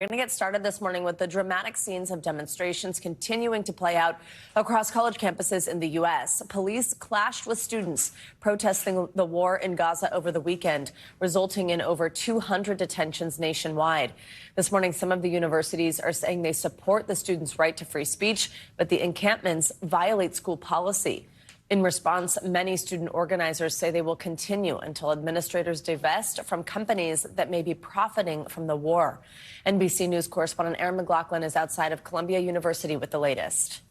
We're going to get started this morning with the dramatic scenes of demonstrations continuing to play out across college campuses in the U.S. Police clashed with students protesting the war in Gaza over the weekend, resulting in over 200 detentions nationwide. This morning, some of the universities are saying they support the students' right to free speech, but the encampments violate school policy. In response, many student organizers say they will continue until administrators divest from companies that may be profiting from the war. NBC News correspondent Aaron McLaughlin is outside of Columbia University with the latest.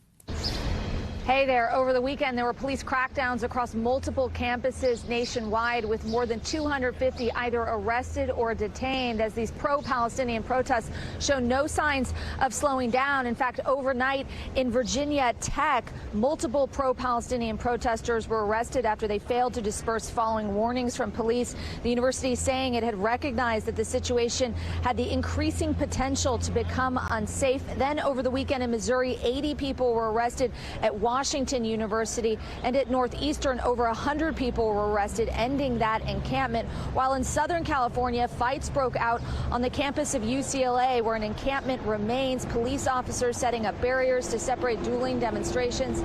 Hey there. Over the weekend, there were police crackdowns across multiple campuses nationwide, with more than 250 either arrested or detained, as these pro-Palestinian protests show no signs of slowing down. In fact, overnight in Virginia Tech, multiple pro-Palestinian protesters were arrested after they failed to disperse following warnings from police. The university is saying it had recognized that the situation had the increasing potential to become unsafe. Then over the weekend in Missouri, 80 people were arrested at Washington University, and at Northeastern, over 100 people were arrested, ending that encampment. While in Southern California, fights broke out on the campus of UCLA, where an encampment remains, police officers setting up barriers to separate dueling demonstrations.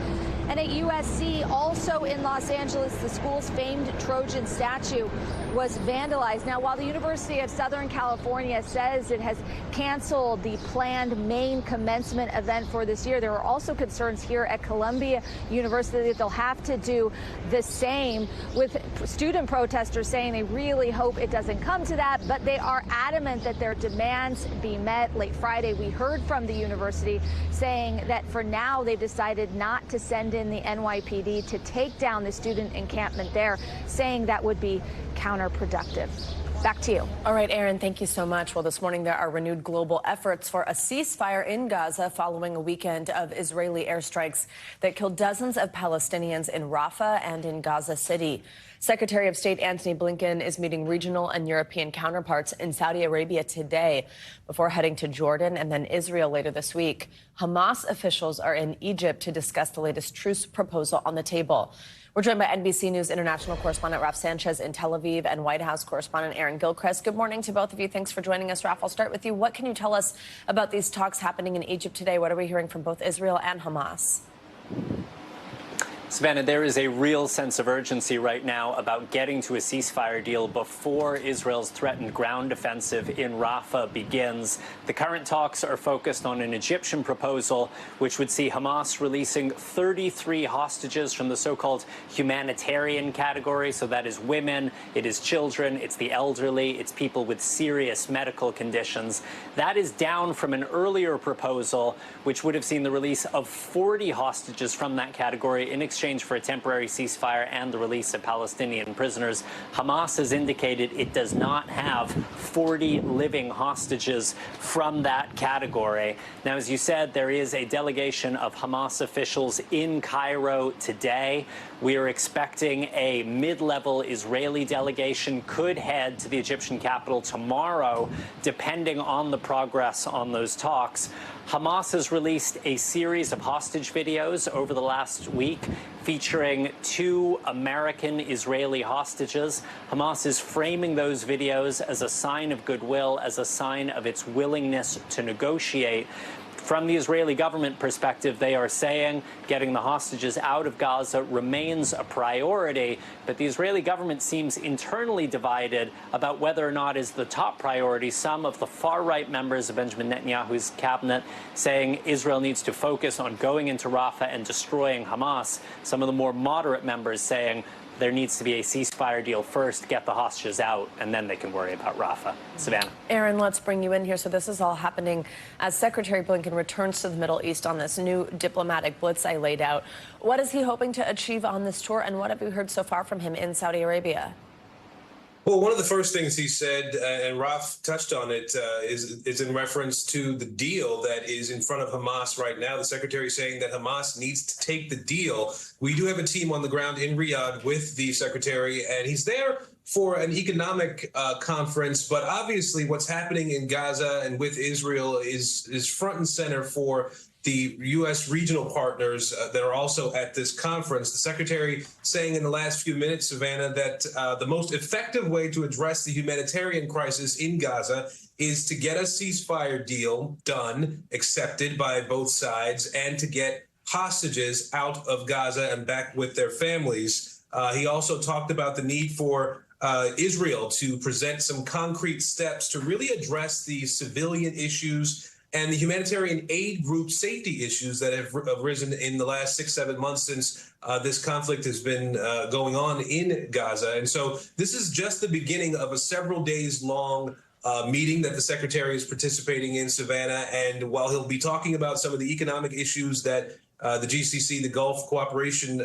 And at USC, also in Los Angeles, the school's famed Trojan statue was vandalized. Now, while the University of Southern California says it has canceled the planned main commencement event for this year, there are also concerns here at Columbia University that they'll have to do the same, with student protesters saying they really hope it doesn't come to that, but they are adamant that their demands be met. Late Friday, we heard from the university saying that for now they've decided not to send in the NYPD to take down the student encampment there, saying that would be counterproductive. Back to you. All right, Aaron, thank you so much. Well, this morning there are renewed global efforts for a ceasefire in Gaza following a weekend of Israeli airstrikes that killed dozens of Palestinians in Rafah and in Gaza City. Secretary of State Antony Blinken is meeting regional and European counterparts in Saudi Arabia today before heading to Jordan and then Israel later this week. Hamas officials are in Egypt to discuss the latest truce proposal on the table. We're joined by NBC News international correspondent Raf Sanchez in Tel Aviv and White House correspondent Aaron Gilchrist. Good morning to both of you. Thanks for joining us. Raf, I'll start with you. What can you tell us about these talks happening in Egypt today? What are we hearing from both Israel and Hamas? Savannah, there is a real sense of urgency right now about getting to a ceasefire deal before Israel's threatened ground offensive in Rafah begins. The current talks are focused on an Egyptian proposal which would see Hamas releasing 33 hostages from the so-called humanitarian category. So that is women, it is children, it's the elderly, it's people with serious medical conditions. That is down from an earlier proposal which would have seen the release of 40 hostages from that category in exchange for a temporary ceasefire and the release of Palestinian prisoners. Hamas has indicated it does not have 40 living hostages from that category. Now, as you said, there is a delegation of Hamas officials in Cairo today. We are expecting a mid-level Israeli delegation could head to the Egyptian capital tomorrow, depending on the progress on those talks. Hamas has released a series of hostage videos over the last week featuring 2 American Israeli hostages. Hamas is framing those videos as a sign of goodwill, as a sign of its willingness to negotiate. From the Israeli government perspective, they are saying getting the hostages out of Gaza remains a priority, but the Israeli government seems internally divided about whether or not is the top priority. Some of the far-right members of Benjamin Netanyahu's cabinet saying Israel needs to focus on going into Rafah and destroying Hamas. Some of the more moderate members saying there needs to be a ceasefire deal first, get the hostages out, and then they can worry about Rafah. Savannah. Aaron, let's bring you in here. So this is all happening as Secretary Blinken returns to the Middle East on this new diplomatic blitz I laid out. What is he hoping to achieve on this tour, and what have we heard so far from him in Saudi Arabia? Well, one of the first things he said, and Raf touched on it, is in reference to the deal that is in front of Hamas right now. The secretary saying that Hamas needs to take the deal. We do have a team on the ground in Riyadh with the secretary, and he's there for an economic conference, but obviously what's happening in Gaza and with Israel is front and center for the U.S. regional partners that are also at this conference. The secretary saying in the last few minutes, Savannah, that the most effective way to address the humanitarian crisis in Gaza is to get a ceasefire deal done, accepted by both sides, and to get hostages out of Gaza and back with their families. He also talked about the need for Israel to present some concrete steps to really address the civilian issues and the humanitarian aid group safety issues that have arisen in the last 6-7 months since this conflict has been going on in Gaza. And so this is just the beginning of a several days long meeting that the secretary is participating in, Savannah. And while he'll be talking about some of the economic issues that the GCC, the Gulf cooperation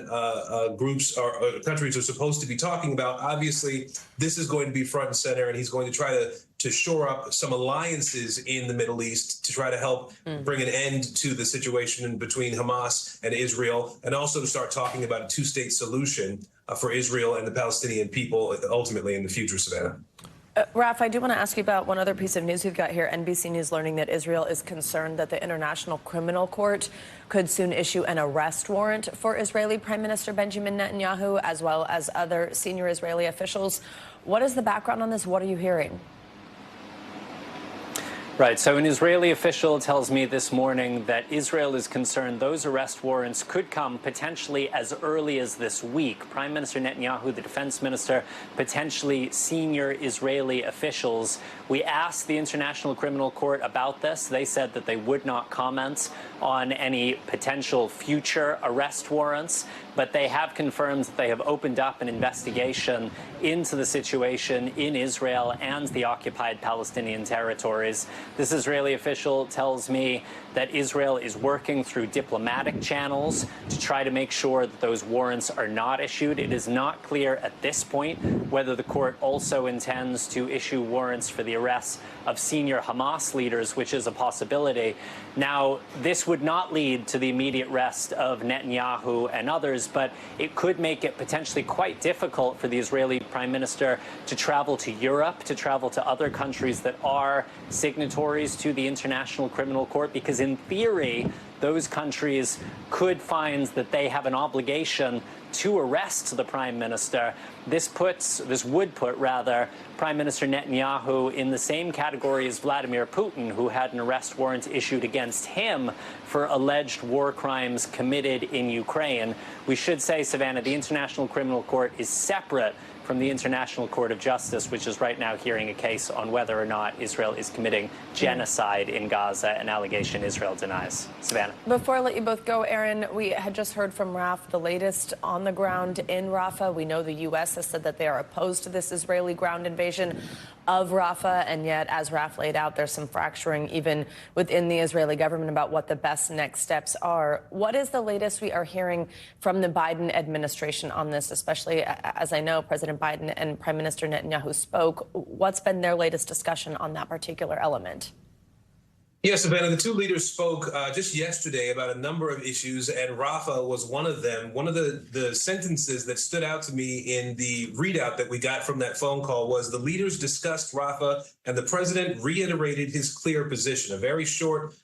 groups or countries are supposed to be talking about, obviously this is going to be front and center, and he's going to try to shore up some alliances in the Middle East to try to help bring an end to the situation between Hamas and Israel, and also to start talking about a two-state solution for Israel and the Palestinian people ultimately in the future, Savannah. Raf, I do want to ask you about one other piece of news we've got here. NBC News learning that Israel is concerned that the International Criminal Court could soon issue an arrest warrant for Israeli Prime Minister Benjamin Netanyahu, as well as other senior Israeli officials. What is the background on this? What are you hearing? Right. So an Israeli official tells me this morning that Israel is concerned those arrest warrants could come potentially as early as this week. Prime Minister Netanyahu, the defense minister, potentially senior Israeli officials. We asked the International Criminal Court about this. They said that they would not comment on any potential future arrest warrants, but they have confirmed that they have opened up an investigation into the situation in Israel and the occupied Palestinian territories. This Israeli official tells me that Israel is working through diplomatic channels to try to make sure that those warrants are not issued. It is not clear at this point whether the court also intends to issue warrants for the arrests of senior Hamas leaders, which is a possibility. Now, this would not lead to the immediate arrest of Netanyahu and others, but it could make it potentially quite difficult for the Israeli prime minister to travel to Europe, to travel to other countries that are signatories to the International Criminal Court, because in theory, those countries could find that they have an obligation to arrest the prime minister. This would put Prime Minister Netanyahu in the same category as Vladimir Putin, who had an arrest warrant issued against him for alleged war crimes committed in Ukraine. We should say, Savannah, the International Criminal Court is separate from the International Court of Justice, which is right now hearing a case on whether or not Israel is committing genocide in Gaza, an allegation Israel denies. Savannah. Before I let you both go, Aaron, we had just heard from Raf the latest on the ground in Rafah. We know the U.S. has said that they are opposed to this Israeli ground invasion of Rafah, and yet, as Raf laid out, there's some fracturing even within the Israeli government about what the best next steps are. What is the latest we are hearing from the Biden administration on this, especially as I know President Biden and Prime Minister Netanyahu spoke? What's been their latest discussion on that particular element? Yes, Savannah, the two leaders spoke just yesterday about a number of issues, and Rafah was one of them. One of the sentences that stood out to me in the readout that we got from that phone call was the leaders discussed Rafah, and the president reiterated his clear position. A very short,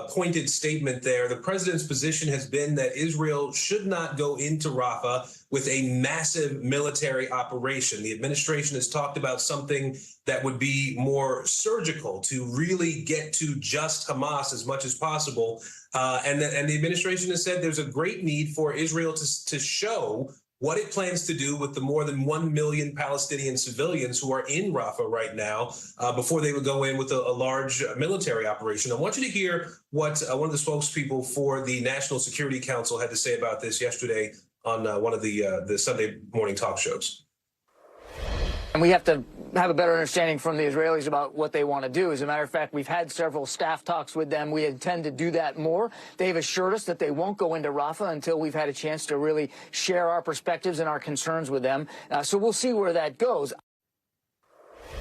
pointed statement there. The president's position has been that Israel should not go into Rafah with a massive military operation. The administration has talked about something that would be more surgical to really get to just Hamas as much as possible. And the administration has said there's a great need for Israel to show what it plans to do with the more than 1 million Palestinian civilians who are in Rafah right now before they would go in with a large military operation. I want you to hear what one of the spokespeople for the National Security Council had to say about this yesterday on one of the Sunday morning talk shows. And we have to have a better understanding from the Israelis about what they want to do. As a matter of fact, we've had several staff talks with them. We intend to do that more. They've assured us that they won't go into Rafah until we've had a chance to really share our perspectives and our concerns with them. So we'll see where that goes.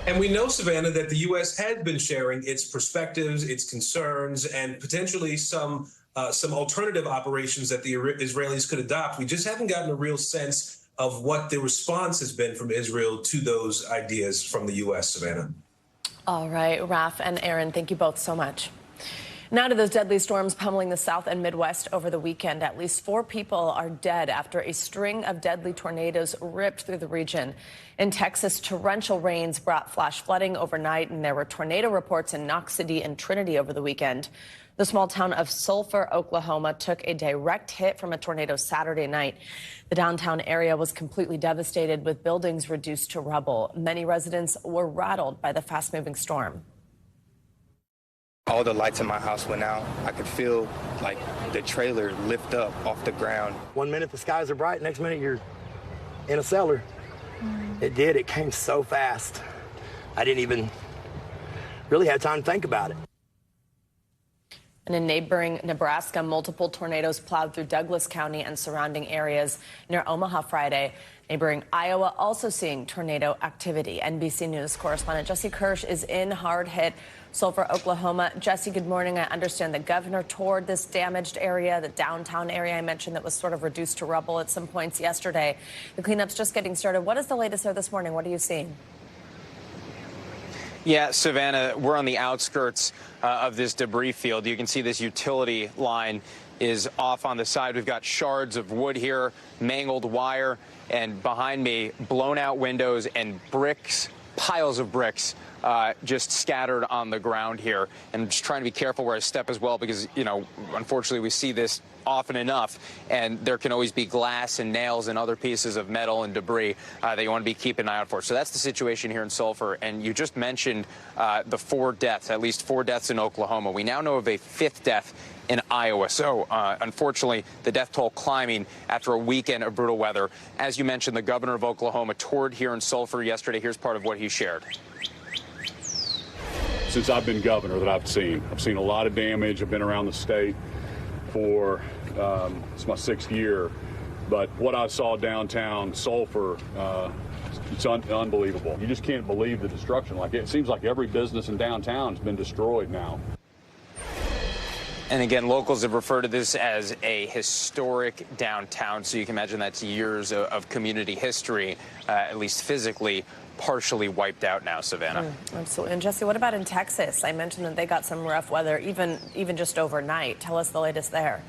And we know, Savannah, that the U.S. has been sharing its perspectives, its concerns, and potentially some alternative operations that the Israelis could adopt. We just haven't gotten a real sense of what the response has been from Israel to those ideas from the U.S., Savannah. All right, Raf and Aaron, thank you both so much. Now to those deadly storms pummeling the South and Midwest over the weekend. At least 4 people are dead after a string of deadly tornadoes ripped through the region. In Texas, torrential rains brought flash flooding overnight, and there were tornado reports in Knox City and Trinity over the weekend. The small town of Sulphur, Oklahoma, took a direct hit from a tornado Saturday night. The downtown area was completely devastated, with buildings reduced to rubble. Many residents were rattled by the fast-moving storm. All the lights in my house went out. I could feel like the trailer lift up off the ground. 1 minute the skies are bright, next minute you're in a cellar. It came so fast. I didn't even really have time to think about it. And in neighboring Nebraska, multiple tornadoes plowed through Douglas County and surrounding areas near Omaha Friday. Neighboring Iowa also seeing tornado activity. NBC News correspondent Jesse Kirsch is in hard-hit Sulphur, Oklahoma. Jesse, good morning. I understand the governor toured this damaged area, the downtown area I mentioned that was sort of reduced to rubble at some points yesterday. The cleanup's just getting started. What is the latest there this morning? What are you seeing? Yeah, Savannah, we're on the outskirts of this debris field. You can see this utility line is off on the side. We've got shards of wood here, mangled wire, and behind me, blown out windows and bricks, piles of bricks just scattered on the ground here. And I'm just trying to be careful where I step as well because, you know, unfortunately we see this often enough, and there can always be glass and nails and other pieces of metal and debris that you want to be keeping an eye out for. So that's the situation here in Sulphur. And you just mentioned the 4 deaths, at least 4 deaths in Oklahoma. We now know of a 5th death in Iowa. So, unfortunately, the death toll climbing after a weekend of brutal weather. As you mentioned, the governor of Oklahoma toured here in Sulphur yesterday. Here's part of what he shared. Since I've been governor that I've seen a lot of damage. I've been around the state for, it's my 6th year. But what I saw downtown Sulphur, it's unbelievable. You just can't believe the destruction. Like, it seems like every business in downtown has been destroyed now. And again, locals have referred to this as a historic downtown, so you can imagine that's years of community history, at least physically, partially wiped out now, Savannah. Absolutely. And Jesse, what about in Texas? I mentioned that they got some rough weather, even just overnight. Tell us the latest there.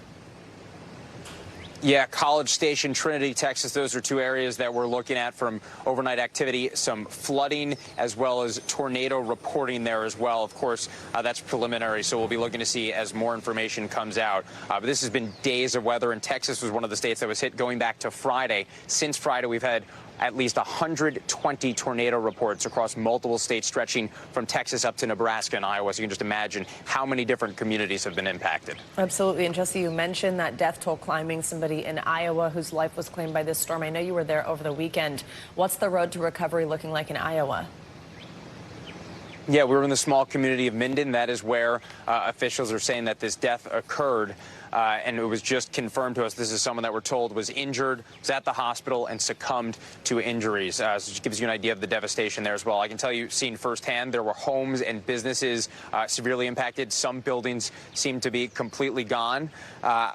Yeah, College Station, Trinity, Texas, those are 2 areas that we're looking at from overnight activity, some flooding as well as tornado reporting there as well. Of course, that's preliminary, so we'll be looking to see as more information comes out. But this has been days of weather, and Texas was one of the states that was hit going back to Friday. Since Friday, we've had at least 120 tornado reports across multiple states stretching from Texas up to Nebraska and Iowa. So you can just imagine how many different communities have been impacted. Absolutely. And Jesse, you mentioned that death toll climbing, somebody in Iowa whose life was claimed by this storm. I know you were there over the weekend. What's the road to recovery looking like in Iowa? Yeah, we were in the small community of Minden. That is where officials are saying that this death occurred. And it was just confirmed to us. This is someone that we're told was injured, was at the hospital, and succumbed to injuries. So it just gives you an idea of the devastation there as well. I can tell you, seeing firsthand, there were homes and businesses severely impacted. Some buildings seem to be completely gone.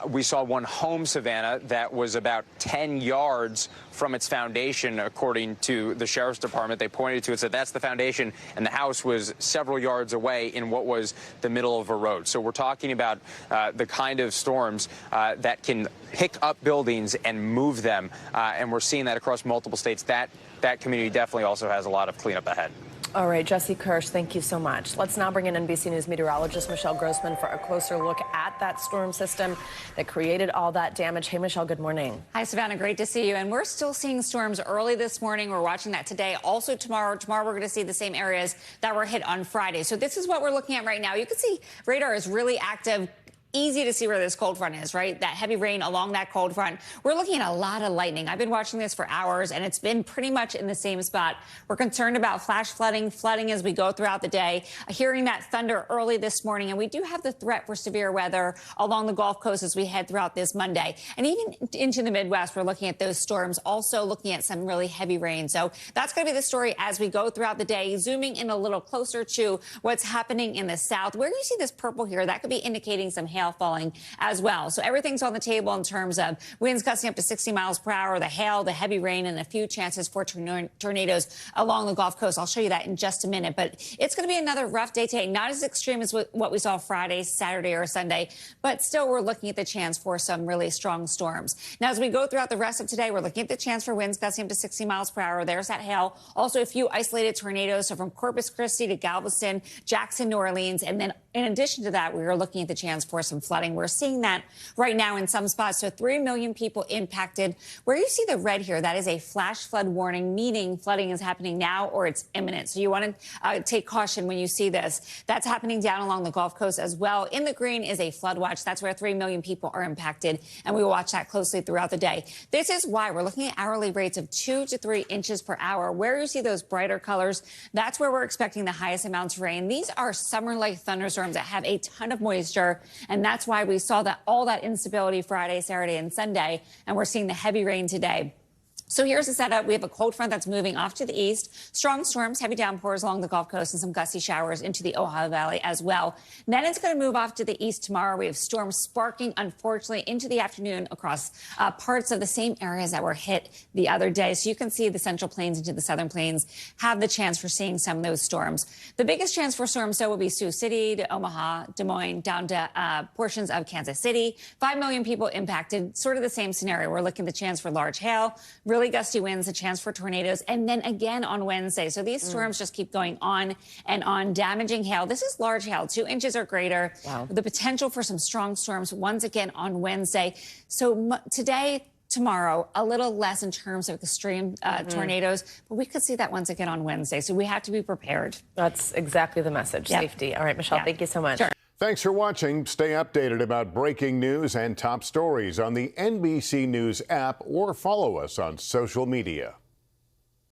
We saw one home, Savannah, that was about 10 yards from its foundation, according to the sheriff's department. They pointed to it, said that's the foundation, and the house was several yards away in what was the middle of a road. So we're talking about the kind of storms that can pick up buildings and move them, and we're seeing that across multiple states. That community definitely also has a lot of cleanup ahead. All right, Jesse Kirsch, thank you so much. Let's now bring in NBC News meteorologist Michelle Grossman for a closer look at that storm system that created all that damage. Hey, Michelle, good morning. Hi, Savannah. Great to see you. And we're still seeing storms early this morning. We're watching that today. Also tomorrow. Tomorrow, we're going to see the same areas that were hit on Friday. So this is what we're looking at right now. You can see radar is really active. Easy to see where this cold front is, right? That heavy rain along that cold front. We're looking at a lot of lightning. I've been watching this for hours, and it's been pretty much in the same spot. We're concerned about flash flooding as we go throughout the day. Hearing that thunder early this morning, and we do have the threat for severe weather along the Gulf Coast as we head throughout this Monday. And even into the Midwest, we're looking at those storms, also looking at some really heavy rain. So that's going to be the story as we go throughout the day, zooming in a little closer to what's happening in the south. Where you see this purple here, that could be indicating some hail hail falling as well. So everything's on the table in terms of winds gusting up to 60 miles per hour, the hail, the heavy rain, and a few chances for tornadoes along the Gulf Coast. I'll show you that in just a minute. But it's going to be another rough day today. Not as extreme as what we saw Friday, Saturday, or Sunday, but still we're looking at the chance for some really strong storms. Now, as we go throughout the rest of today, we're looking at the chance for winds gusting up to 60 miles per hour. There's that hail. Also, a few isolated tornadoes. So from Corpus Christi to Galveston, Jackson, New Orleans. And then in addition to that, we are looking at the chance for some flooding. We're seeing that right now in some spots. So 3 million people impacted. Where you see the red here, that is a flash flood warning, meaning flooding is happening now or it's imminent. So you want to take caution when you see this. That's happening down along the Gulf Coast as well. In the green is a flood watch. That's where 3 million people are impacted. And we will watch that closely throughout the day. This is why we're looking at hourly rates of 2 to 3 inches per hour. Where you see those brighter colors, that's where we're expecting the highest amounts of rain. These are summer-like thunderstorms that have a ton of moisture. And that's why we saw all that instability Friday, Saturday, and Sunday. And we're seeing the heavy rain today. So here's the setup. We have a cold front that's moving off to the east. Strong storms, heavy downpours along the Gulf Coast, and some gusty showers into the Ohio Valley as well. Then it's going to move off to the east tomorrow. We have storms sparking, unfortunately, into the afternoon across parts of the same areas that were hit the other day. So you can see the central plains into the southern plains have the chance for seeing some of those storms. The biggest chance for storms, though, will be Sioux City to Omaha, Des Moines, down to portions of Kansas City. 5 million people impacted. Sort of the same scenario. We're looking at the chance for large hail, really gusty winds, a chance for tornadoes, and then again on Wednesday. So these storms just keep going on and on, damaging hail. This is large hail, 2 inches or greater. Wow. The potential for some strong storms once again on Wednesday. So today, tomorrow, a little less in terms of extreme tornadoes, but we could see that once again on Wednesday. So we have to be prepared. That's exactly the message, safety. All right, Michelle, thank you so much. Sure. Thanks for watching. Stay updated about breaking news and top stories on the NBC News app or follow us on social media.